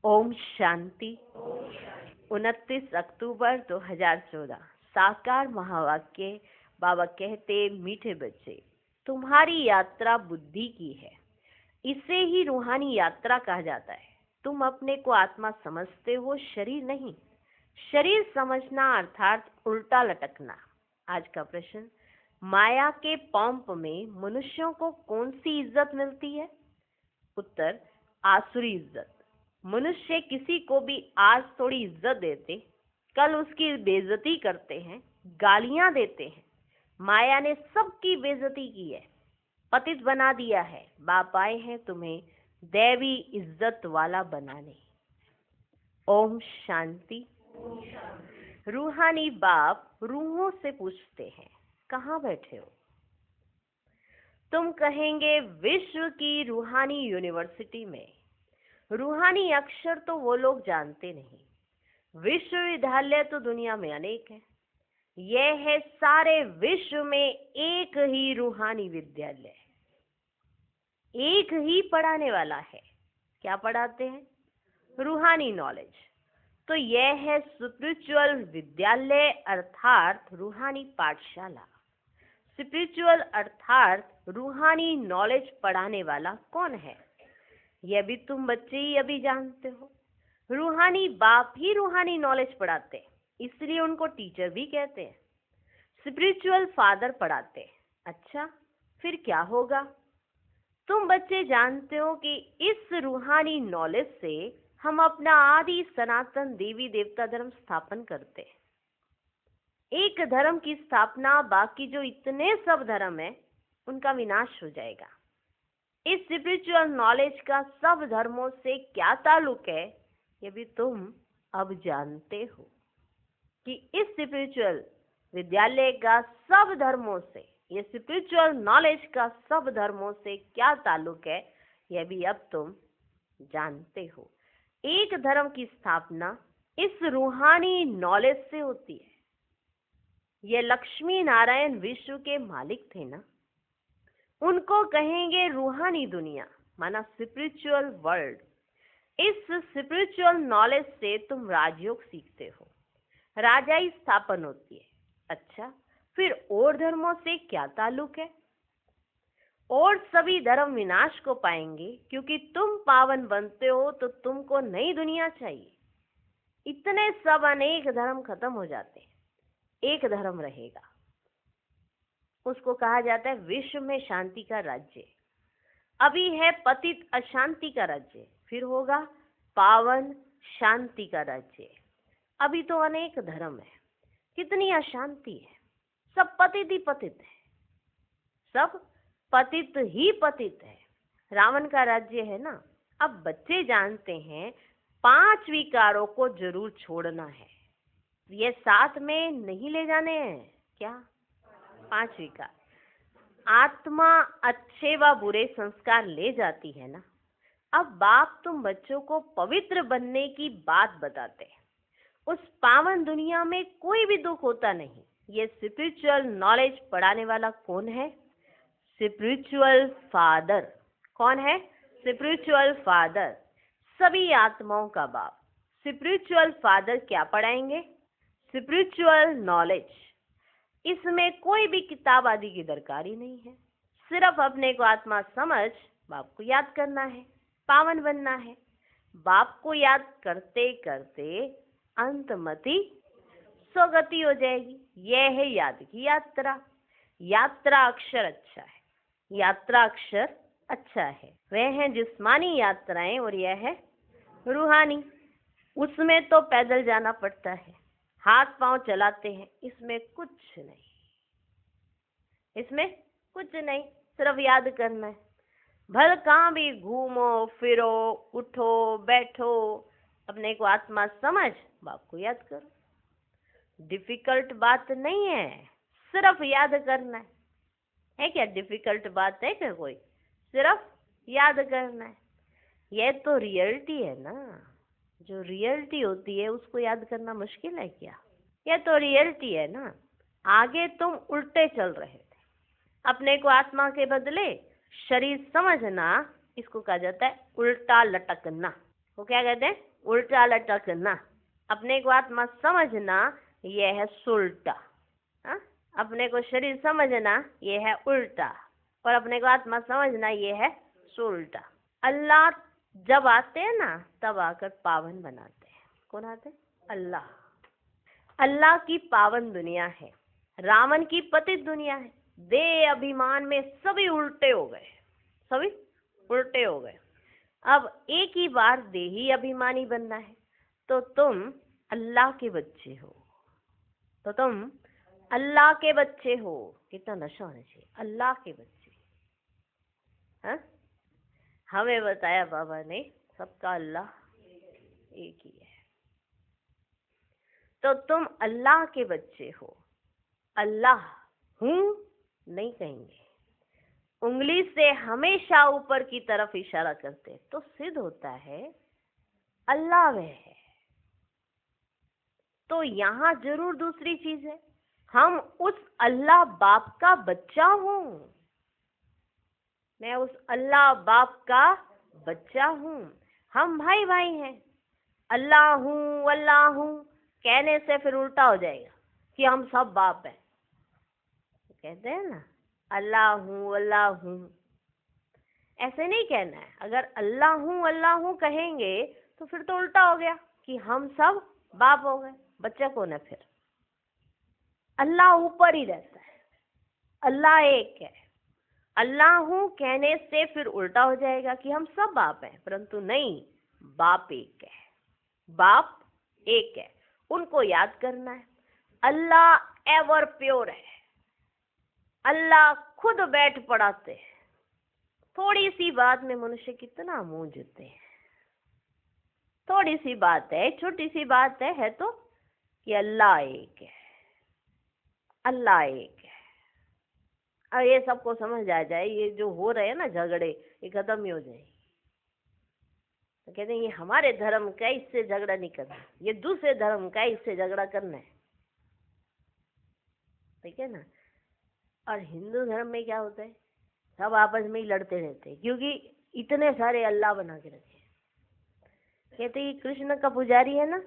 ओम शांति। 29 अक्टूबर 2014। साकार महावाक्य। बाबा कहते, मीठे बच्चे, तुम्हारी यात्रा बुद्धि की है, इसे ही रूहानी यात्रा कहा जाता है। तुम अपने को आत्मा समझते हो, शरीर नहीं। शरीर समझना अर्थात उल्टा लटकना। आज का प्रश्न, माया के पंप में मनुष्यों को कौन सी इज्जत मिलती है? उत्तर, आसुरी इज्जत। मनुष्य किसी को भी आज थोड़ी इज्जत देते, कल उसकी बेइज्जती करते हैं, गालियां देते हैं। माया ने सबकी बेइज्जती की है, पतित बना दिया है। बाप आए हैं तुम्हें दैवी इज्जत वाला बनाने। ओम शांति। रूहानी बाप रूहों से पूछते हैं, कहाँ बैठे हो? तुम कहेंगे विश्व की रूहानी यूनिवर्सिटी में। रूहानी अक्षर तो वो लोग जानते नहीं। विश्वविद्यालय तो दुनिया में अनेक है। यह है सारे विश्व में एक ही रूहानी विद्यालय, एक ही पढ़ाने वाला है। क्या पढ़ाते हैं? रूहानी नॉलेज। तो यह है स्पिरिचुअल विद्यालय अर्थात रूहानी पाठशाला। स्पिरिचुअल अर्थात रूहानी नॉलेज पढ़ाने वाला कौन है? यह भी तुम बच्चे ही अभी जानते हो। रूहानी बाप ही रूहानी नॉलेज पढ़ाते हैं, इसलिए उनको टीचर भी कहते हैं। स्पिरिचुअल फादर पढ़ाते हैं। अच्छा, फिर क्या होगा? तुम बच्चे जानते हो कि इस रूहानी नॉलेज से हम अपना आदि सनातन देवी देवता धर्म स्थापन करते हैं। एक धर्म की स्थापना, बाकी जो इतने सब धर्म है उनका विनाश हो जाएगा। इस स्पिरिचुअल नॉलेज का सब धर्मों से क्या ताल्लुक है, ये भी तुम अब जानते हो कि इस स्पिरिचुअल विद्यालय का सब धर्मों से, ये स्पिरिचुअल नॉलेज का सब धर्मों से क्या ताल्लुक है, यह भी अब तुम जानते हो। एक धर्म की स्थापना इस रूहानी नॉलेज से होती है। ये लक्ष्मी नारायण विश्व के मालिक थे ना, उनको कहेंगे रूहानी दुनिया, माना स्पिरिचुअल वर्ल्ड। इस स्पिरिचुअल नॉलेज से तुम राजयोग सीखते हो, राजाई स्थापन होती है। अच्छा, फिर और धर्मों से क्या ताल्लुक है? और सभी धर्म विनाश को पाएंगे, क्योंकि तुम पावन बनते हो तो तुमको नई दुनिया चाहिए। इतने सब अनेक धर्म खत्म हो जाते हैं, एक धर्म रहेगा। उसको कहा जाता है विश्व में शांति का राज्य। अभी है पतित अशांति का राज्य, फिर होगा पावन शांति का राज्य। अभी तो अनेक धर्म है, कितनी अशांति है, सब पतित ही पतित है, सब पतित ही पतित है। रावण का राज्य है ना। अब बच्चे जानते हैं 5 विकारों को जरूर छोड़ना है। ये साथ में नहीं ले जाने हैं। क्या? 5 विकार। आत्मा अच्छे व बुरे संस्कार ले जाती है ना। अब बाप तुम बच्चों को पवित्र बनने की बात बताते हैं। उस पावन दुनिया में कोई भी दुख होता नहीं। ये स्पिरिचुअल नॉलेज पढ़ाने वाला कौन है? Spiritual father. कौन है? स्पिरिचुअल फादर, सभी आत्माओं का बाप। स्पिरिचुअल फादर क्या पढ़ाएंगे? Spiritual knowledge. इसमें कोई भी किताब आदि की दरकार ही नहीं है। सिर्फ अपने को आत्मा समझ बाप को याद करना है, पावन बनना है। बाप को याद करते करते अंतमति स्वगति हो जाएगी। यह है याद की यात्रा। यात्रा अक्षर अच्छा है, यात्रा अक्षर अच्छा है। वह है जिस्मानी यात्राएं और यह है रूहानी। उसमें तो पैदल जाना पड़ता है, हाथ पांव चलाते हैं। इसमें कुछ नहीं, इसमें कुछ नहीं, सिर्फ याद करना है। भले कहाँ भी घूमो फिरो, उठो बैठो, अपने को आत्मा समझ बाप को याद करो। डिफिकल्ट बात नहीं है, सिर्फ याद करना है क्या डिफिकल्ट बात है क्या कोई? सिर्फ याद करना है। यह तो रियलिटी है ना। जो रियलिटी होती है उसको याद करना मुश्किल है क्या? यह तो रियलिटी है ना। आगे तुम उल्टे चल रहे थे, अपने को आत्मा के बदले शरीर समझना, इसको कहा जाता है उल्टा लटकना। वो क्या कहते हैं? उल्टा लटकना। अपने को आत्मा समझना यह है सुलटा। हाँ? अपने को शरीर समझना ये है उल्टा, और अपने को आत्मा समझना ये है सुलटा। अल्लाह जब आते हैं ना तब आकर पावन बनाते हैं। कौन आते हैं? अल्लाह। अल्लाह की पावन दुनिया है, रावण की पतित दुनिया है। दे अभिमान में सभी उल्टे हो गए, सभी उल्टे हो गए। अब एक ही बार देही अभिमानी बनना है। तो तुम अल्लाह के बच्चे हो, तो तुम अल्लाह के बच्चे हो। कितना नशा होना चाहिए, अल्लाह के बच्चे। हाँ? हमें बताया बाबा ने सबका अल्लाह एक ही है। तो तुम अल्लाह के बच्चे हो। अल्लाह हूं नहीं कहेंगे, उंगली से हमेशा ऊपर की तरफ इशारा करते, तो सिद्ध होता है अल्लाह वह है। तो यहाँ जरूर दूसरी चीज है, हम उस अल्लाह बाप का बच्चा हूं। मैं उस अल्लाह बाप का बच्चा हूं। हम भाई भाई हैं। अल्लाह हूं कहने से फिर उल्टा हो जाएगा कि हम सब बाप हैं। कहते हैं ना अल्लाह हूं, ऐसे नहीं कहना है। अगर अल्लाह हूं कहेंगे तो फिर तो उल्टा हो गया कि हम सब बाप हो गए। बच्चा कौन है फिर? अल्लाह ऊपर ही रहता है, अल्लाह एक है। अल्लाह हूं कहने से फिर उल्टा हो जाएगा कि हम सब बाप हैं, परंतु नहीं, बाप एक है, बाप एक है। उनको याद करना है। अल्लाह एवर प्योर है। अल्लाह खुद बैठ पढ़ाते हैं। थोड़ी सी बात में मनुष्य कितना मूंझते हैं। थोड़ी सी बात है, छोटी सी बात है तो कि अल्लाह एक है, अल्लाह एक है। और ये सबको समझ आ जाए, ये जो हो रहे हैं ना झगड़े, ये खत्म ही हो जाए। तो कहते हैं ये हमारे धर्म का, इससे झगड़ा नहीं करना, ये दूसरे धर्म का, इससे झगड़ा करना है। ठीक है ना? और हिंदू धर्म में क्या होता है, सब आपस में ही लड़ते रहते हैं, क्योंकि इतने सारे अल्लाह बना के रखे। कहते हैं कृष्ण का पुजारी है ना,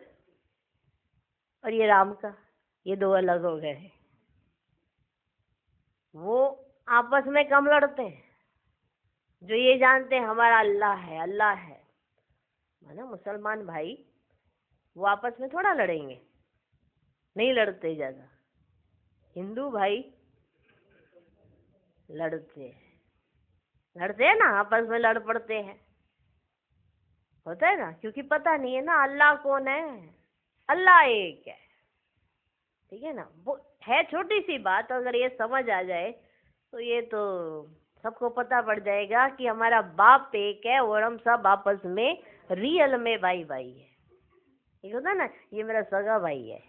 और ये राम का, ये दो अलग हो गए हैं। वो आपस में कम लड़ते हैं, जो ये जानते हैं हमारा अल्लाह है, अल्लाह है। माना मुसलमान भाई वो आपस में थोड़ा लड़ेंगे, नहीं लड़ते ज्यादा। हिंदू भाई लड़ते हैं ना, आपस में लड़ पड़ते हैं, होता है ना, क्योंकि पता नहीं है ना अल्लाह कौन है। अल्लाह एक है। ठीक है ना? वो है छोटी सी बात, अगर ये समझ आ जाए तो ये तो सबको पता पड़ जाएगा कि हमारा बाप एक है और हम सब आपस में रियल में भाई भाई है। ठीक होता ना, ये मेरा सगा भाई है,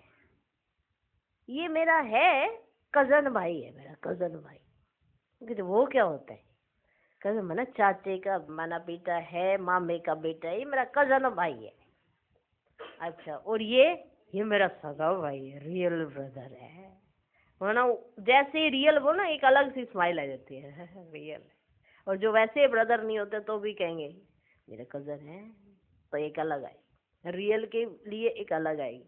ये मेरा है कजन भाई है, मेरा कजन भाई। तो वो क्या होता है? कजन माना चाचे का माना बेटा है, मामे का बेटा है, ये मेरा कजन भाई है। अच्छा, और ये मेरा सगा भाई है, रियल ब्रदर है। वरना जैसे ही रियल बोलो एक अलग सी स्माइल आ जाती है, रियल। और जो वैसे ब्रदर नहीं होते तो भी कहेंगे मेरे कजन है, तो एक अलग आएगी, रियल के लिए एक अलग आएगी।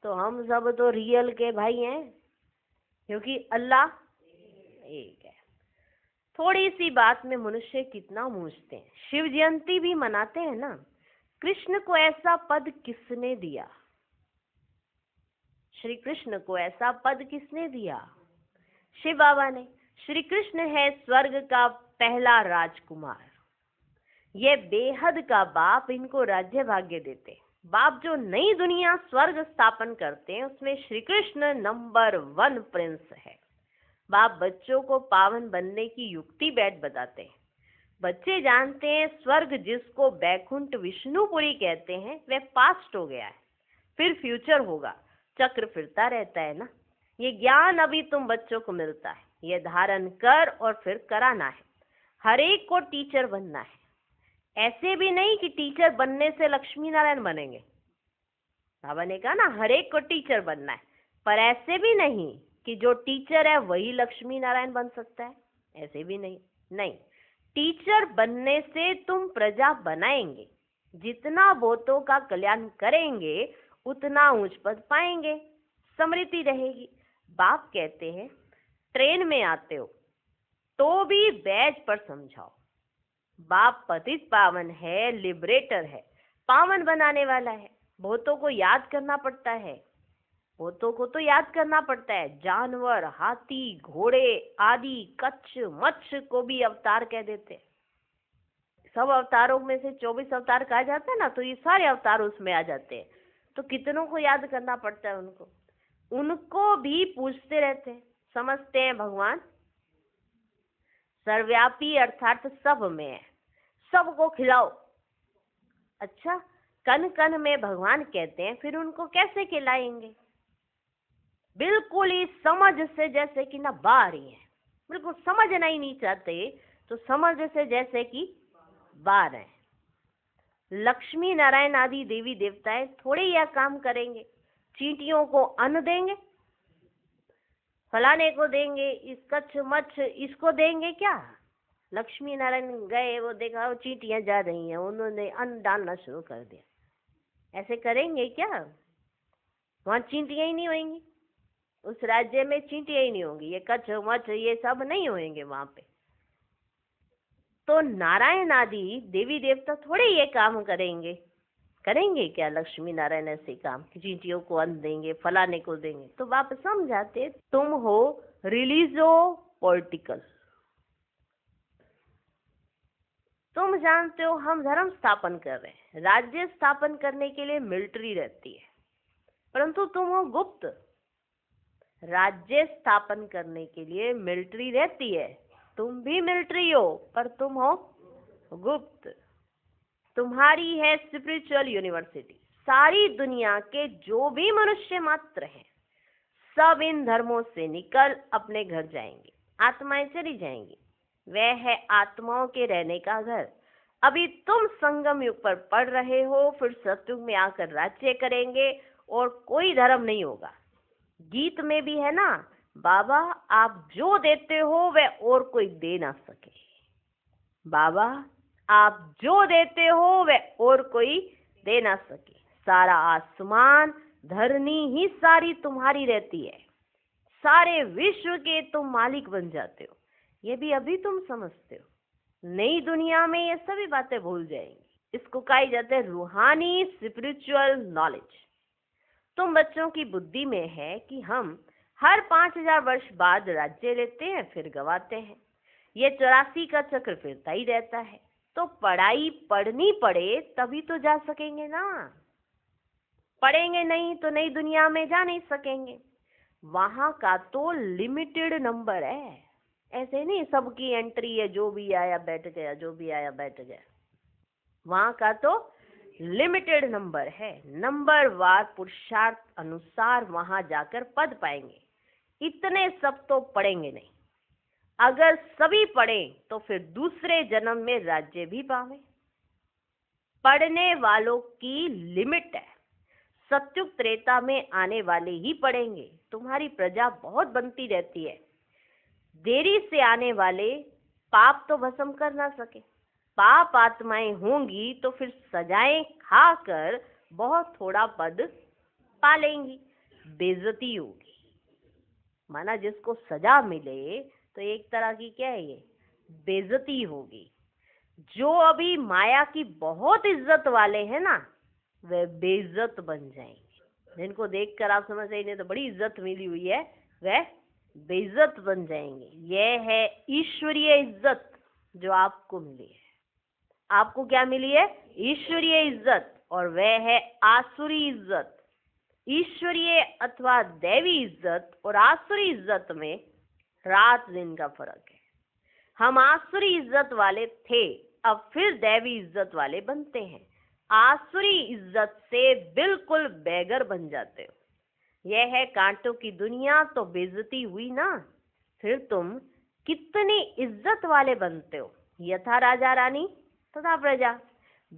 तो हम सब तो रियल के भाई हैं, क्योंकि अल्लाह एक है। थोड़ी सी बात में मनुष्य कितना मूझते हैं। शिव जयंती भी मनाते हैं ना। कृष्ण को ऐसा पद किसने दिया? श्री कृष्ण को ऐसा पद किसने दिया? शिव बाबा ने। श्री कृष्ण है स्वर्ग का पहला राजकुमार। ये बेहद का बाप इनको राज्य भाग्य देते। बाप जो नई दुनिया स्वर्ग स्थापन करते हैं उसमें श्री कृष्ण नंबर 1 प्रिंस है। बाप बच्चों को पावन बनने की युक्ति बैठ बताते हैं। बच्चे जानते हैं स्वर्ग जिसको बैकुंठ विष्णुपुरी कहते हैं वह पास्ट हो गया है, फिर फ्यूचर होगा। चक्र फिरता रहता है ना। ये ज्ञान अभी तुम बच्चों को मिलता है, ये धारण कर और फिर कराना है। हर एक को टीचर बनना है। ऐसे भी नहीं कि टीचर बनने से लक्ष्मी नारायण बनेंगे। बाबा ने कहा ना हर एक को टीचर बनना है, पर ऐसे भी नहीं कि जो टीचर है वही लक्ष्मी नारायण बन सकता है, ऐसे भी नहीं। नहीं, टीचर बनने से तुम प्रजा बनाएंगे, जितना बहुतों का कल्याण करेंगे उतना ऊंच पद पाएंगे, समृद्धि रहेगी। बाप कहते हैं ट्रेन में आते हो तो भी बैज पर समझाओ। बाप पतित पावन है, लिबरेटर है, पावन बनाने वाला है। बहुतों को याद करना पड़ता है, बहुतों को तो याद करना पड़ता है। जानवर, हाथी, घोड़े आदि, कच्छ, मत्स्य को भी अवतार कह देते हैं। सब अवतारों में से 24 अवतार कहा जाता है ना, तो ये सारे अवतार उसमें आ जाते हैं। तो कितनों को याद करना पड़ता है उनको, उनको भी पूछते रहते हैं। समझते हैं भगवान सर्वव्यापी अर्थात सब में है, सबको खिलाओ। अच्छा, कण कण में भगवान कहते हैं, फिर उनको कैसे खिलाएंगे? बिल्कुल ही समझ से जैसे कि ना बाहर ही है, बिल्कुल समझना ही नहीं चाहते, तो समझ से जैसे कि बाहर है। लक्ष्मी नारायण आदि देवी देवताएं थोड़े यह काम करेंगे। चींटियों को अन्न देंगे, फलाने को देंगे, इस कच्छ मच्छ इसको देंगे क्या? लक्ष्मी नारायण गए, वो देखा वो चींटियां जा रही हैं, उन्होंने अन्न डालना शुरू कर दिया। ऐसे करेंगे क्या? वहां चींटियां ही नहीं होंगी, उस राज्य में चींटियां ही नहीं होंगी, ये कच्छ मच्छ ये सब नहीं होंगे वहां पे। तो नारायण आदि देवी देवता थोड़े ये काम करेंगे, करेंगे क्या लक्ष्मी नारायण ऐसे काम कि चींटियों को अन्न देंगे, फलाने को देंगे? तो बाप समझाते तुम हो रिलीजो पॉलिटिकल, तुम जानते हो हम धर्म स्थापन कर रहे हैं, राज्य स्थापन करने के लिए मिलिट्री रहती है, परंतु तुम हो गुप्त। राज्य स्थापन करने के लिए मिलिट्री रहती है, तुम भी मिलिट्री हो पर तुम हो गुप्त। तुम्हारी है स्पिरिचुअल यूनिवर्सिटी। सारी दुनिया के जो भी मनुष्य मात्र हैं सब इन धर्मों से निकल अपने घर जाएंगे, आत्माएं चली जाएंगी। वह है आत्माओं के रहने का घर। अभी तुम संगम युग पर पढ़ रहे हो, फिर सतयुग में आकर राज्य करेंगे और कोई धर्म नहीं होगा। गीत में भी है ना, बाबा आप जो देते हो वह और कोई दे ना सके। बाबा आप जो देते हो वह और कोई दे ना सके। सारा आसमान धरनी ही सारी तुम्हारी रहती है, सारे विश्व के तुम मालिक बन जाते हो। ये भी अभी तुम समझते हो, नई दुनिया में ये सभी बातें भूल जाएंगी। इसको कहा जाता है रूहानी स्पिरिचुअल नॉलेज। तुम बच्चों की बुद्धि में है कि हम हर 5000 वर्ष बाद राज्य लेते हैं, फिर गवाते हैं। ये 84 का चक्र फिरता ही रहता है। तो पढ़ाई पढ़नी पड़े तभी तो जा सकेंगे ना, पढ़ेंगे नहीं तो नई दुनिया में जा नहीं सकेंगे। वहां का तो लिमिटेड नंबर है, ऐसे नहीं सबकी एंट्री है, जो भी आया बैठ गया, जो भी आया बैठ गया। वहां का तो लिमिटेड नंबर है, नंबर वार पुरुषार्थ अनुसार वहां जाकर पद पाएंगे। इतने सब तो पढ़ेंगे नहीं। अगर सभी पढ़े तो फिर दूसरे जन्म में राज्य भी पावे। पढ़ने वालों की लिमिट है। सत्युग त्रेता में आने वाले ही पढ़ेंगे। तुम्हारी प्रजा बहुत बनती रहती है, देरी से आने वाले पाप तो भस्म कर ना सके। पाप आत्माएं होंगी तो फिर सजाएं खाकर बहुत थोड़ा पद पा लेंगी, बेइज्जती होगी। माना जिसको सजा मिले तो एक तरह की क्या है ये, बेइज्जती होगी। जो अभी माया की बहुत इज्जत वाले हैं ना, वे बेइज्जत बन जाएंगे। जिनको देखकर आप समझ रहे इन्हें तो बड़ी इज्जत मिली हुई है, वह बेइज्जत बन जाएंगे। यह है ईश्वरीय इज्जत जो आपको मिली है। आपको क्या मिली है? ईश्वरीय इज्जत, और वह है आसुरी इज्जत। ईश्वरीय अथवा दैवी इज्जत और आसुरी इज्जत में रात दिन का फर्क है। हम आसुरी इज्जत वाले थे, अब फिर दैवी इज्जत वाले बनते हैं। आसुरी इज्जत से बिल्कुल बेगर बन जाते हो। यह है कांटों की दुनिया, तो बेइज्जती हुई ना, फिर तुम कितनी इज्जत वाले बनते हो। यथा राजा रानी तथा प्रजा।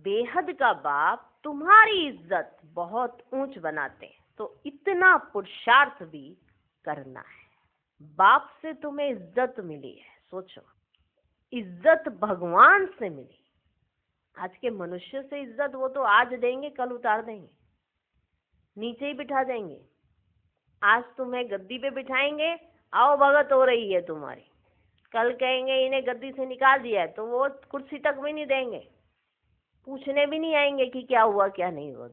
बेहद का बाप तुम्हारी इज्जत बहुत ऊंच बनाते हैं, तो इतना पुरुषार्थ भी करना है। बाप से तुम्हें इज्जत मिली है, सोचो, इज्जत भगवान से मिली। आज के मनुष्य से इज्जत वो तो आज देंगे, कल उतार देंगे, नीचे ही बिठा देंगे। आज तुम्हें गद्दी पे बिठाएंगे, आओ भगत हो रही है तुम्हारी, कल कहेंगे इन्हें गद्दी से निकाल दिया है तो वो कुर्सी तक भी नहीं देंगे, पूछने भी नहीं आएंगे कि क्या हुआ क्या नहीं हुआ।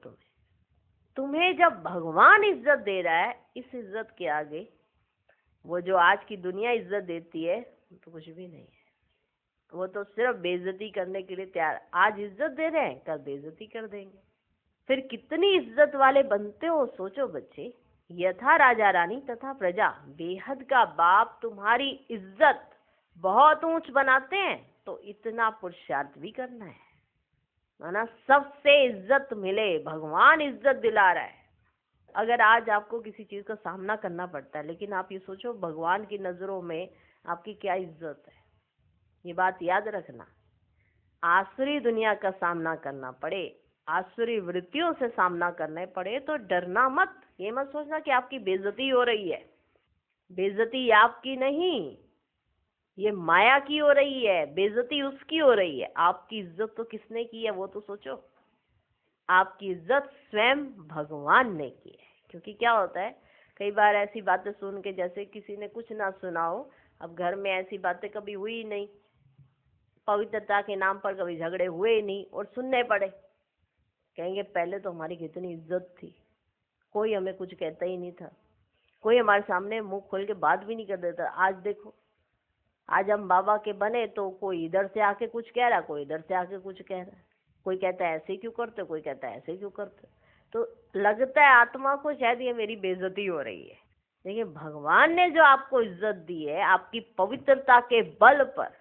तुम्हें जब भगवान इज्जत दे रहा है, इस इज्जत के आगे वो जो आज की दुनिया इज्जत देती है तो कुछ भी नहीं है। वो तो सिर्फ बेइज्जती करने के लिए तैयार। आज इज्जत दे रहे हैं, कल बेइज्जती कर देंगे। फिर कितनी इज्जत वाले बनते हो सोचो बच्चे। यथा राजा रानी तथा प्रजा, बेहद का बाप तुम्हारी इज्जत बहुत ऊंच बनाते हैं तो इतना पुरुषार्थ भी करना है, माना सबसे इज्जत मिले। भगवान इज्जत दिला रहा है। अगर आज आपको किसी चीज का सामना करना पड़ता है, लेकिन आप ये सोचो भगवान की नजरों में आपकी क्या इज्जत है। ये बात याद रखना। आसुरी दुनिया का सामना करना पड़े, आसुरी वृत्तियों से सामना करने पड़े तो डरना मत। ये मत सोचना कि आपकी बेइज्जती हो रही है। बेइज्जती आपकी नहीं, ये माया की हो रही है, बेइज्जती उसकी हो रही है। आपकी इज्जत तो किसने की है वो तो सोचो। आपकी इज्जत स्वयं भगवान ने की है। क्योंकि क्या होता है, कई बार ऐसी बातें सुन के जैसे किसी ने कुछ ना सुना हो। अब घर में ऐसी बातें कभी हुई नहीं, पवित्रता के नाम पर कभी झगड़े हुए नहीं और सुनने पड़े। कहेंगे पहले तो हमारी कितनी इज्जत थी, कोई हमें कुछ कहता ही नहीं था, कोई हमारे सामने मुंह खोल के बात भी नहीं कर देता। आज देखो, आज हम बाबा के बने तो कोई इधर से आके कुछ कह रहा, कोई इधर से आके कुछ कह रहा है। कोई कहता है ऐसे क्यों करते, कोई कहता है ऐसे क्यों करते। तो लगता है आत्मा को शायद ये मेरी बेइज्जती हो रही है। देखिए, भगवान ने जो आपको इज्जत दी है, आपकी पवित्रता के बल पर,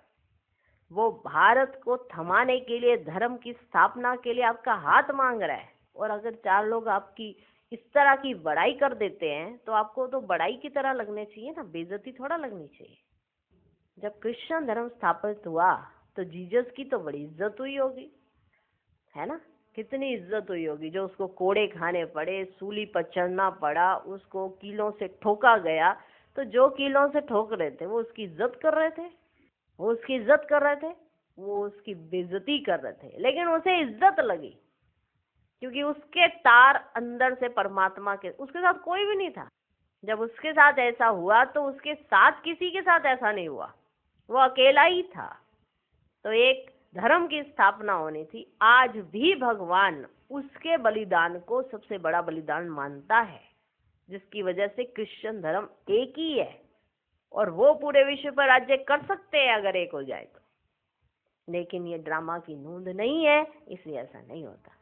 वो भारत को थमाने के लिए, धर्म की स्थापना के लिए आपका हाथ मांग रहा है। और अगर चार लोग आपकी इस तरह की बड़ाई कर देते हैं तो आपको तो बड़ाई की तरह लगने चाहिए ना, बेइज्जती थोड़ा लगनी चाहिए। जब क्रिश्चियन धर्म स्थापित हुआ तो जीसस की तो बड़ी इज्जत हुई होगी, है ना। कितनी इज्जत हुई होगी। जो उसको कोड़े खाने पड़े, सूली पर चढ़ना पड़ा, उसको कीलों से ठोका गया, तो जो कीलों से ठोक रहे थे वो उसकी इज्जत कर रहे थे, वो उसकी इज्जत कर रहे थे, वो उसकी बेइज्जती कर रहे थे। लेकिन उसे इज्जत लगी क्योंकि उसके तार अंदर से परमात्मा के, उसके साथ कोई भी नहीं था। जब उसके साथ ऐसा हुआ तो उसके साथ किसी के साथ ऐसा नहीं हुआ, वो अकेला ही था। तो एक धर्म की स्थापना होनी थी। आज भी भगवान उसके बलिदान को सबसे बड़ा बलिदान मानता है, जिसकी वजह से क्रिश्चियन धर्म एक ही है और वो पूरे विश्व पर राज्य कर सकते हैं अगर एक हो जाए तो। लेकिन ये ड्रामा की नूंद नहीं है, इसलिए ऐसा नहीं होता।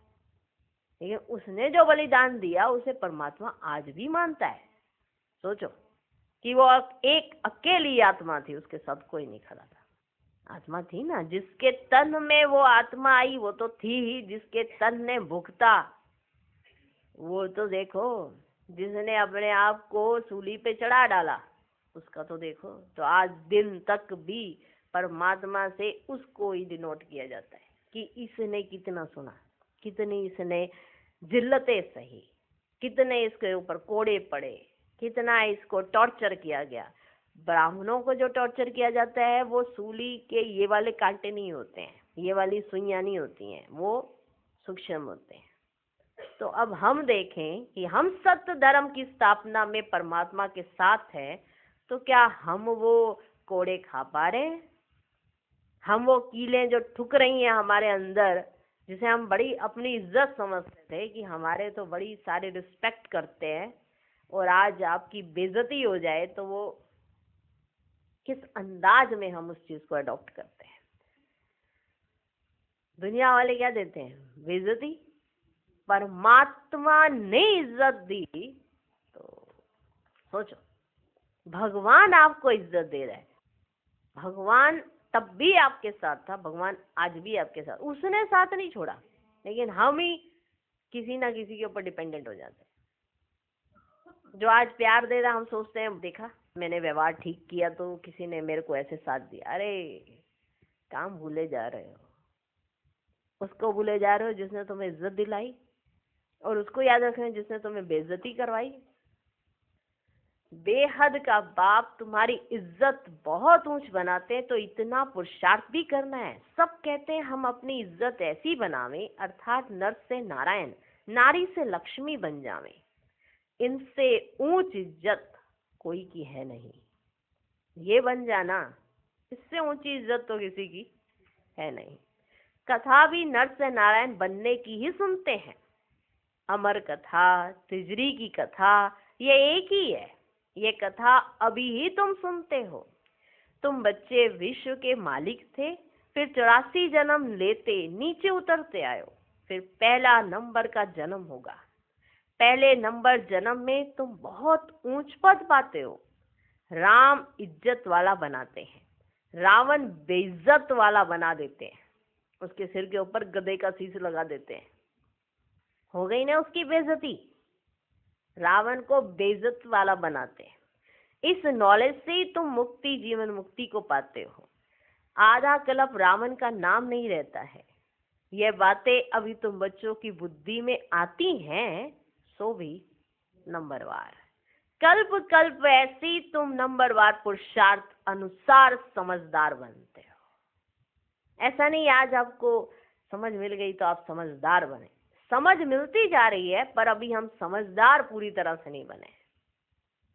लेकिन उसने जो बलिदान दिया उसे परमात्मा आज भी मानता है। सोचो कि वो एक अकेली आत्मा थी, उसके साथ कोई नहीं खड़ा था। आत्मा थी ना, जिसके तन में वो आत्मा आई वो तो थी ही, जिसके तन ने भुगता वो तो देखो, जिसने अपने आप को सूली पे चढ़ा डाला उसका तो देखो। तो आज दिन तक भी परमात्मा से उसको ही डिनोट किया जाता है कि इसने कितना सुना, कितनी इसने जिल्लतें सही, कितने इसके ऊपर कोड़े पड़े, कितना इसको टॉर्चर किया गया। ब्राह्मणों को जो टॉर्चर किया जाता है वो सूली के ये वाले कांटे नहीं होते हैं, ये वाली सुइयां नहीं होती हैं, वो सूक्ष्म होते हैं। तो अब हम देखें कि हम सत्य धर्म की स्थापना में परमात्मा के साथ हैं, तो क्या हम वो कोड़े खा पा रहे हैं? हम वो कीलें जो ठुक रही हैं हमारे अंदर, जिसे हम बड़ी अपनी इज्जत समझते थे कि हमारे तो बड़ी सारे रिस्पेक्ट करते हैं, और आज आपकी बेइज्जती हो जाए तो वो किस अंदाज में हम उस चीज को अडॉप्ट करते हैं। दुनिया वाले क्या देते हैं? बेइज्जती। परमात्मा ने इज्जत दी तो सोचो, भगवान आपको इज्जत दे रहा है। भगवान तब भी आपके साथ था, भगवान आज भी आपके साथ, उसने साथ नहीं छोड़ा। लेकिन हम ही किसी ना किसी के ऊपर डिपेंडेंट हो जाते हैं। जो आज प्यार दे रहा, हम सोचते हैं देखा मैंने व्यवहार ठीक किया तो किसी ने मेरे को ऐसे साथ दिया। अरे काम भूले जा रहे हो, उसको भूले जा रहे हो जिसने तुम्हें इज्जत दिलाई, और उसको याद रखना जिसने तुम्हें बेइज्जती करवाई। बेहद का बाप तुम्हारी इज्जत बहुत ऊंच बनाते हैं, तो इतना पुरुषार्थ भी करना है। सब कहते हैं हम अपनी इज्जत ऐसी बनावें, अर्थात नर से नारायण, नारी से लक्ष्मी बन जावें। इनसे ऊंच इज्जत कोई की है नहीं। ये बन जाना, इससे ऊंची इज्जत तो किसी की है नहीं। कथा भी नर से नारायण बनने की ही सुनते हैं। अमर कथा, तिजरी की कथा, ये एक ही है। ये कथा अभी ही तुम सुनते हो। तुम बच्चे विश्व के मालिक थे, फिर 84 जन्म लेते नीचे उतरते आए हो, फिर पहला नंबर का जन्म होगा। पहले नंबर जन्म में तुम बहुत ऊंच पद पाते हो। राम इज्जत वाला बनाते हैं, रावण बेइज्जत वाला बना देते हैं। उसके सिर के ऊपर गधे का शीश लगा देते हैं। हो गई ना उसकी बेइज्जती। रावण को बेइज्जत वाला बनाते हैं। इस नॉलेज से ही तुम मुक्ति, जीवन मुक्ति को पाते हो। आधा कल्प रावण का नाम नहीं रहता है। यह बातें अभी तुम बच्चों की बुद्धि में आती हैं, सो भी नंबरवार। कल्प कल्प ऐसी तुम नंबरवार पुरुषार्थ अनुसार समझदार बनते हो। ऐसा नहीं आज आपको समझ मिल गई तो आप समझदार बने। समझ मिलती जा रही है, पर अभी हम समझदार पूरी तरह से नहीं बने।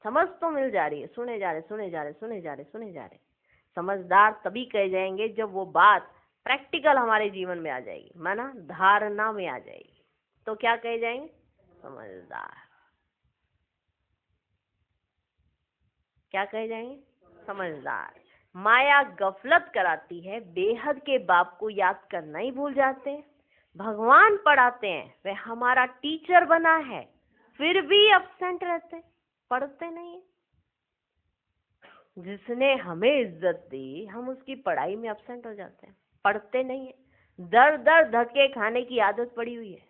समझ तो मिल जा रही है, सुने जा रहे। समझदार तभी कह जाएंगे जब वो बात प्रैक्टिकल हमारे जीवन में आ जाएगी, माना धारणा में आ जाएगी, तो क्या कह जाएंगे? समझदार। क्या कह जाएंगे? समझदार। माया गफलत कराती है, बेहद के बाप को याद करना ही भूल जाते हैं। भगवान पढ़ाते हैं, वह हमारा टीचर बना है, फिर भी एब्सेंट रहते, पढ़ते नहीं है। जिसने हमें इज्जत दी, हम उसकी पढ़ाई में एब्सेंट हो जाते हैं, पढ़ते नहीं है। दर दर धक्के खाने की आदत पड़ी हुई है।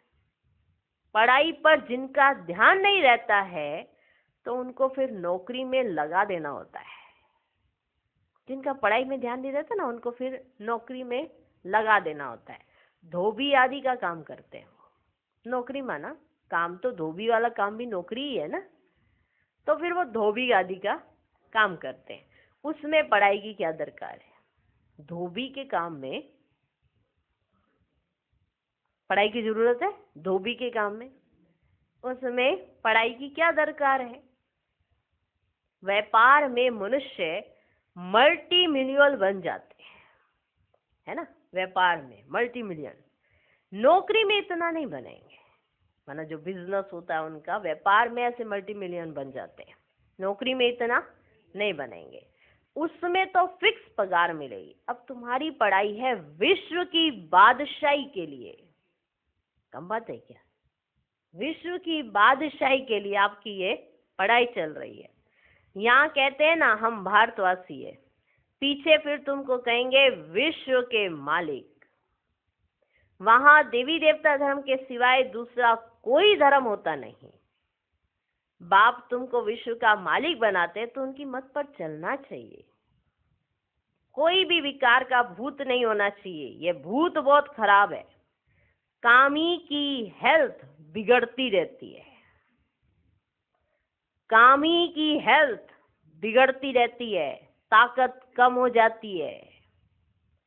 पढ़ाई पर जिनका ध्यान नहीं रहता है, तो उनको फिर नौकरी में लगा देना होता है। जिनका पढ़ाई में ध्यान नहीं रहता ना, उनको फिर नौकरी में लगा देना होता है। धोबी आदि का काम करते हैं, नौकरी माना काम, तो धोबी वाला काम भी नौकरी ही है ना। तो फिर वो धोबी आदि का काम करते हैं, उसमें पढ़ाई की क्या दरकार है? धोबी के काम में पढ़ाई की जरूरत है? धोबी के काम में, उसमें पढ़ाई की क्या दरकार है? व्यापार में मनुष्य मल्टी मिलियन बन जाते हैं, है ना। व्यापार में मल्टी मिलियन, नौकरी में इतना नहीं बनेंगे। माना जो बिजनेस होता है उनका, व्यापार में ऐसे मल्टी मिलियन बन जाते हैं, नौकरी में इतना नहीं बनेंगे। उसमें तो फिक्स पगार मिलेगी। अब तुम्हारी पढ़ाई है विश्व की बादशाही के लिए, कम बात है क्या? विश्व की बादशाही के लिए आपकी ये पढ़ाई चल रही है। यहाँ कहते हैं ना हम भारतवासी है, पीछे फिर तुमको कहेंगे विश्व के मालिक। वहां देवी देवता धर्म के सिवाय दूसरा कोई धर्म होता नहीं। बाप तुमको विश्व का मालिक बनाते हैं, तो उनकी मत पर चलना चाहिए। कोई भी विकार का भूत नहीं होना चाहिए, ये भूत बहुत खराब है। कामी की हेल्थ बिगड़ती रहती है, कामी की हेल्थ बिगड़ती रहती है, ताकत कम हो जाती है।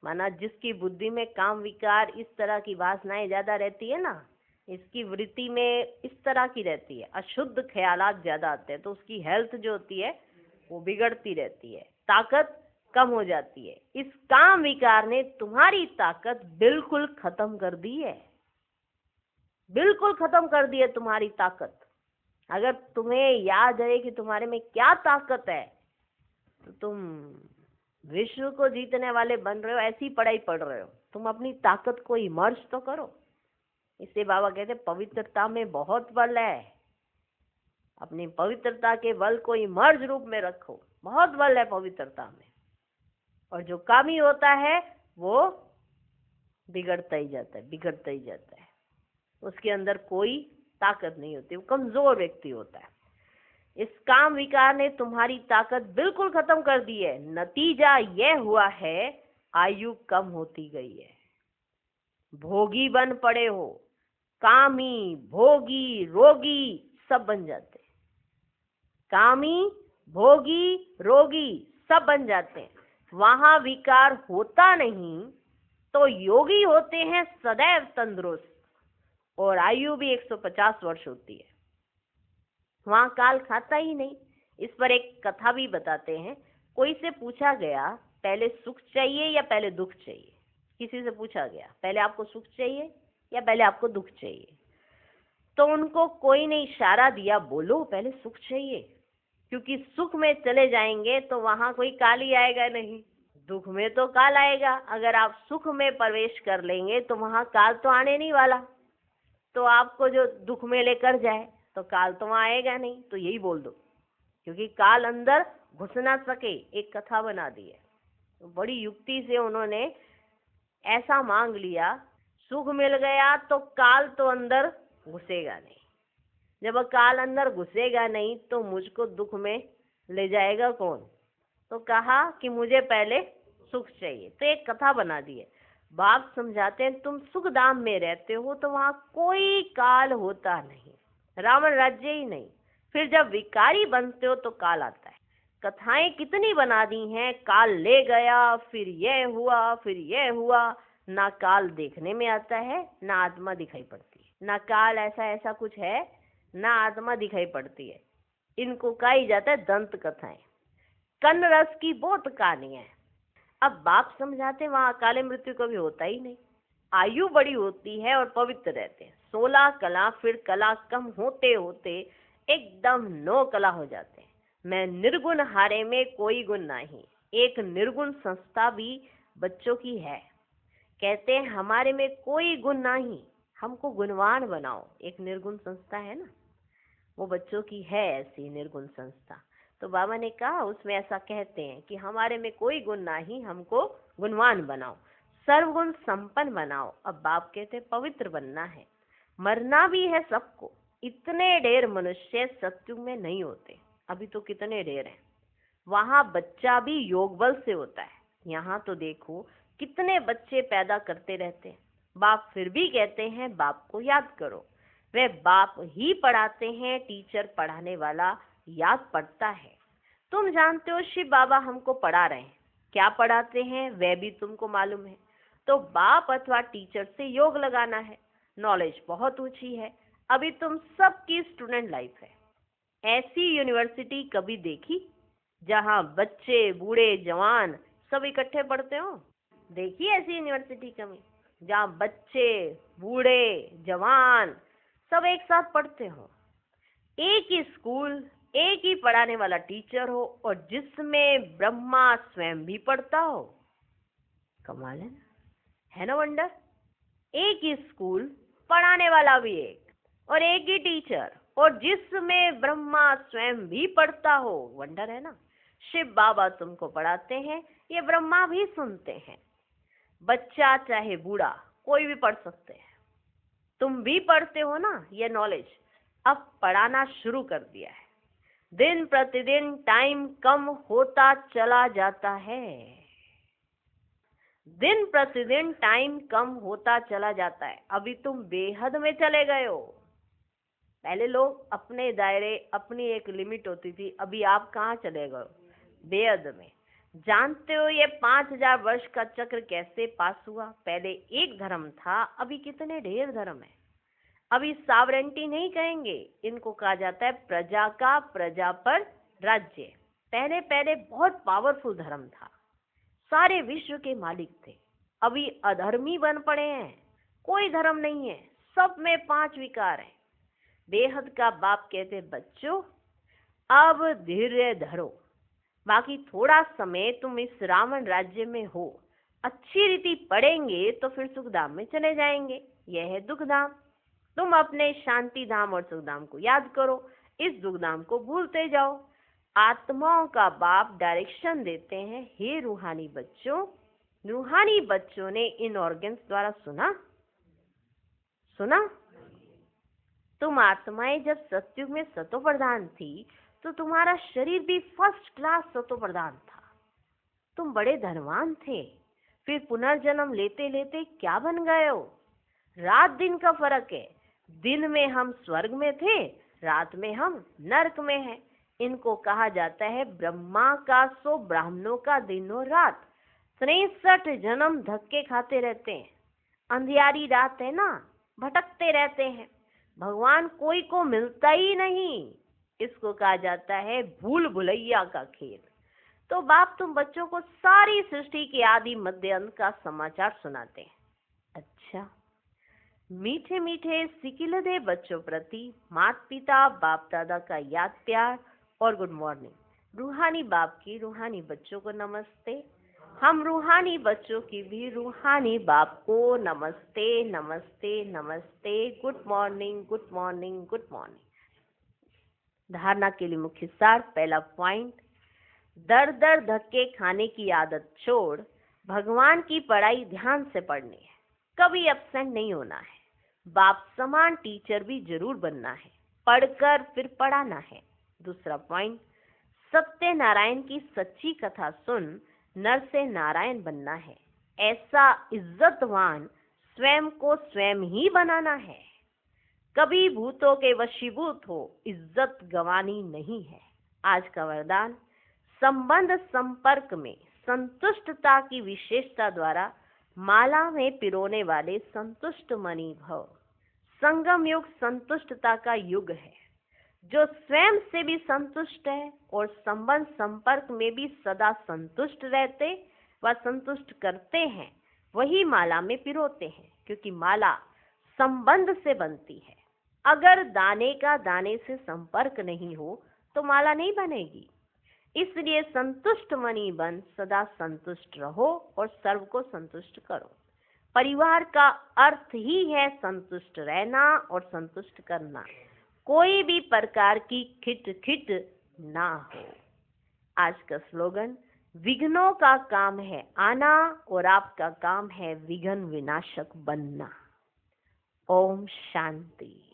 माना जिसकी बुद्धि में काम विकार, इस तरह की वासनाएं ज्यादा रहती है ना, इसकी वृत्ति में इस तरह की रहती है, अशुद्ध ख्यालात ज्यादा आते हैं, तो उसकी हेल्थ जो होती है वो बिगड़ती रहती है, ताकत कम हो जाती है। इस काम विकार ने तुम्हारी ताकत बिल्कुल खत्म कर दी है, बिल्कुल खत्म कर दी है तुम्हारी ताकत। अगर तुम्हें याद है कि तुम्हारे में क्या ताकत है, तो तुम विश्व को जीतने वाले बन रहे हो। ऐसी पढ़ाई पढ़ रहे हो, तुम अपनी ताकत को इमर्ज तो करो। इससे बाबा कहते पवित्रता में बहुत बल है, अपनी पवित्रता के बल को इमर्ज रूप में रखो, बहुत बल है पवित्रता में। और जो कामी होता है वो बिगड़ता ही जाता है, बिगड़ता ही जाता है, उसके अंदर कोई ताकत नहीं होती, वो कमजोर व्यक्ति होता है। इस काम विकार ने तुम्हारी ताकत बिल्कुल खत्म कर दी है। नतीजा यह हुआ है आयु कम होती गई है, भोगी बन पड़े हो, कामी, भोगी, रोगी सब बन जाते। कामी, भोगी रोगी सब बन जाते हैं। वहां विकार होता नहीं तो योगी होते हैं सदैव तंदुरुस्त, और आयु भी 150 वर्ष होती है। वहां काल खाता ही नहीं। इस पर एक कथा भी बताते हैं। कोई से पूछा गया पहले सुख चाहिए या पहले दुख चाहिए। किसी से पूछा गया पहले आपको सुख चाहिए या पहले आपको दुख चाहिए। तो उनको कोई ने इशारा दिया, बोलो पहले सुख चाहिए, क्योंकि सुख में चले जाएंगे तो वहां कोई काल ही आएगा नहीं, दुख में तो काल आएगा। अगर आप सुख में प्रवेश कर लेंगे तो वहां काल तो आने नहीं वाला, तो आपको जो दुख में लेकर जाए तो काल तो वहां आएगा नहीं। तो यही बोल दो, क्योंकि काल अंदर घुस ना सके। एक कथा बना दी है, तो बड़ी युक्ति से उन्होंने ऐसा मांग लिया, सुख मिल गया तो काल तो अंदर घुसेगा नहीं। जब काल अंदर घुसेगा नहीं तो मुझको दुख में ले जाएगा कौन। तो कहा कि मुझे पहले सुख चाहिए। तो एक कथा बना दी है। बाप समझाते हैं, तुम सुख धाम में रहते हो तो वहां कोई काल होता नहीं, रावण राज्य ही नहीं। फिर जब विकारी बनते हो तो काल आता है। कथाएं कितनी बना दी हैं, काल ले गया, फिर यह हुआ, फिर यह हुआ। ना काल देखने में आता है, ना आत्मा दिखाई पड़ती है। ना काल ऐसा ऐसा कुछ है, ना आत्मा दिखाई पड़ती है। इनको कहा ही जाता है दंत कथाएं। कन्न रस की बहुत कहानियां हैं। अब बाप समझाते हैं वहां अकाले मृत्यु कभी होता ही नहीं। आयु बड़ी होती है और पवित्र रहते हैं। 16 कला, फिर कला कम होते होते एकदम 9 कला हो जाते हैं। मैं निर्गुण हारे में कोई गुण नहीं। एक निर्गुण संस्था भी बच्चों की है। कहते हैं हमारे में कोई गुण नहीं, हमको गुणवान बनाओ। एक निर्गुण संस्था है ना, वो बच्चों की है ऐसी निर्गुण संस्था। तो बाबा ने कहा उसमें ऐसा कहते हैं कि हमारे में कोई गुण नहीं, हमको गुणवान बनाओ, सर्वगुण संपन्न बनाओ। अब बाप कहते हैं पवित्र बनना है, मरना भी है सबको। इतने ढेर मनुष्य सत्युग में नहीं होते, अभी तो कितने ढेर हैं। वहां बच्चा भी योग बल से होता है। यहाँ तो देखो कितने बच्चे पैदा करते रहते हैं। बाप फिर भी कहते हैं बाप को याद करो। वे बाप ही पढ़ाते हैं, टीचर पढ़ाने वाला याद पड़ता है। तुम जानते हो शिव बाबा हमको पढ़ा रहे हैं, क्या पढ़ाते हैं वह भी तुमको मालूम है। तो बाप अथवा टीचर से योग लगाना है। नॉलेज बहुत ऊंची है। अभी तुम सबकी स्टूडेंट लाइफ है। ऐसी यूनिवर्सिटी कभी देखी जहां बच्चे बूढ़े जवान सब इकट्ठे पढ़ते हो? देखी ऐसी यूनिवर्सिटी कभी जहां बच्चे बूढ़े जवान सब एक साथ पढ़ते हो? एक ही स्कूल, एक ही पढ़ाने वाला टीचर हो, और जिसमें ब्रह्मा स्वयं भी पढ़ता हो। कमाल है ना वंडर। एक ही स्कूल, पढ़ाने वाला भी एक, और एक ही टीचर, और जिसमें ब्रह्मा स्वयं भी पढ़ता हो। वंडर है ना। शिव बाबा तुमको पढ़ाते हैं, ये ब्रह्मा भी सुनते हैं। बच्चा चाहे बूढ़ा कोई भी पढ़ सकते हैं। तुम भी पढ़ते हो ना ये नॉलेज। अब पढ़ाना शुरू कर दिया है। दिन प्रतिदिन टाइम कम होता चला जाता है। दिन प्रतिदिन टाइम कम होता चला जाता है। अभी तुम बेहद में चले गए हो। पहले लोग अपने दायरे, अपनी एक लिमिट होती थी, अभी आप कहाँ चले गए हो? बेहद में। जानते हो ये 5000 वर्ष का चक्र कैसे पास हुआ? पहले एक धर्म था, अभी कितने ढेर धर्म है। अभी सॉवरेंटी नहीं कहेंगे, इनको कहा जाता है प्रजा का प्रजा पर राज्य। पहले पहले बहुत पावरफुल धर्म था, सारे विश्व के मालिक थे। अभी अधर्मी बन पड़े हैं, कोई धर्म नहीं है, सब में 5 विकार हैं। बेहद का बाप कहते बच्चों अब धैर्य धरो, बाकी थोड़ा समय तुम इस रावण राज्य में हो, अच्छी रीति पढ़ेंगे तो फिर सुखधाम में चले जाएंगे। यह है दुखधाम। तुम अपने शांति धाम और सुखधाम को याद करो, इस दुखधाम को भूलते जाओ। आत्माओं का बाप डायरेक्शन देते हैं, हे रूहानी बच्चों। रूहानी बच्चों ने इन ऑर्गन्स द्वारा सुना। तुम आत्माएं जब सतयुग में सतो प्रधान थी तो तुम्हारा शरीर भी फर्स्ट क्लास सतो प्रधान था। तुम बड़े धनवान थे, फिर पुनर्जन्म लेते लेते क्या बन गए हो? रात दिन का फर्क है। दिन में हम स्वर्ग में थे, रात में हम नरक में हैं। इनको कहा जाता है ब्रह्मा का सो ब्राह्मणों का दिन और रात। 63 जन्म धक्के खाते रहते हैं, अंधियारी रात है ना, भटकते रहते हैं, भगवान कोई को मिलता ही नहीं। इसको कहा जाता है भूल भुलैया का खेल। तो बाप तुम बच्चों को सारी सृष्टि के आदि मध्य अंत का समाचार सुनाते हैं। अच्छा, मीठे मीठे सिकिलदे बच्चों प्रति माता पिता बाप दादा का याद प्यार और गुड मॉर्निंग। रूहानी बाप की रूहानी बच्चों को नमस्ते। हम रूहानी बच्चों की भी रूहानी बाप को नमस्ते नमस्ते नमस्ते। Good morning good morning good morning. धारणा के लिए मुख्य सार। पहला पॉइंट, दर दर धक्के खाने की आदत छोड़ भगवान की पढ़ाई ध्यान से पढ़नी है, कभी एब्सेंट नहीं होना है। बाप समान टीचर भी जरूर बनना है, पढ़कर फिर पढ़ाना है। दूसरा पॉइंट, सत्य नारायण की सच्ची कथा सुन नर से नारायण बनना है। ऐसा इज्जतवान स्वयं को स्वयं ही बनाना है। कभी भूतों के वशीभूत हो, इज्जत गंवानी नहीं है। आज का वरदान, संबंध संपर्क में संतुष्टता की विशेषता द्वारा माला में पिरोने वाले संतुष्ट मणि भव। संगम युग संतुष्टता का युग है। जो स्वयं से भी संतुष्ट है और संबंध संपर्क में भी सदा संतुष्ट रहते व संतुष्ट करते हैं, वही माला में पिरोते हैं, क्योंकि माला संबंध से बनती है। अगर दाने का दाने से संपर्क नहीं हो तो माला नहीं बनेगी। इसलिए संतुष्ट मणि बन सदा संतुष्ट रहो और सर्व को संतुष्ट करो। परिवार का अर्थ ही है संतुष्ट रहना और संतुष्ट करना, कोई भी प्रकार की खिट ना हो। आज का स्लोगन, विघ्नों का काम है आना और आपका काम है विघ्न विनाशक बनना। ओम शांति।